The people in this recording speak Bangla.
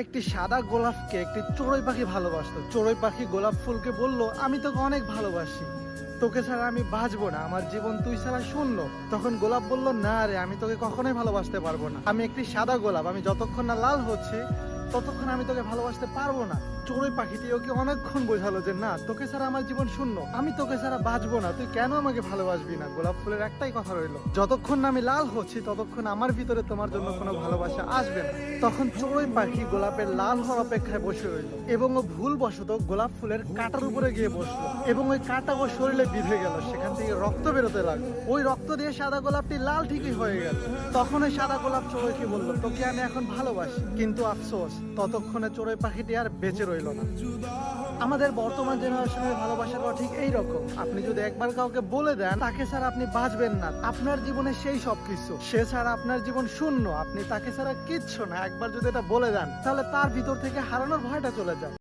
একটি সাদা গোলাপকে একটি চড়ুই পাখি ভালোবাসতো। চড়ুই পাখি গোলাপ ফুলকে বলল, আমি তোকে অনেক ভালোবাসি, তোকে ছাড়া আমি বাঁচবো না, আমার জীবন তুই ছাড়া শূন্য। তখন গোলাপ বলল, না রে, আমি তোকে কখনোই ভালোবাসতে পারবো না, আমি একটি সাদা গোলাপ, আমি যতক্ষণ না লাল হচ্ছে ততক্ষণ আমি তোকে ভালোবাসতে পারবো না। চড়ুই পাখিটি ওকে অনেকক্ষণ বোঝালো যে না, তোকে ছাড়া আমার জীবন শূন্য, আমি তোকে ছাড়া বাঁচবো না, তুই কেন আমাকে ভালোবাসবি না। গোলাপ ফুলের একটাই কথা রইলো, যতক্ষণ না আমি লাল হচ্ছি ততক্ষণ আমার ভিতরে তোমার জন্য কোনো ভালোবাসা আসবে না। তখন চড়ুই পাখি গোলাপের লাল হওয়ার অপেক্ষায় বসে রইল এবং ও ভুলবশত গোলাপ ফুলের কাঁটার উপরে গিয়ে বসলো এবং ওই কাঁটা ওর শরীরে বিঁধে গেল, সেখান থেকে রক্ত বেরোতে লাগলো। ওই রক্ত দিয়ে সাদা গোলাপটি লাল ঠিকই হয়ে গেল। তখন ওই সাদা গোলাপ চড়ুইকে বলল, তোকে আমি এখন ভালোবাসি, কিন্তু আফসোস ততক্ষণে চড়ুই পাখিটি আর বেঁচে রইল না। আমাদের বর্তমান জেনারেশনের ভালোবাসাটা ঠিক এইরকম। আপনি যদি একবার কাউকে বলে দেন তাকে ছাড়া আপনি বাঁচবেন না, আপনার জীবনে সেই সবকিছু, সে ছাড়া আপনার জীবন শূন্য, আপনি তাকে ছাড়া কিচ্ছু না, একবার যদি এটা বলে দেন তাহলে তার ভিতর থেকে হারানোর ভয়টা চলে যায়।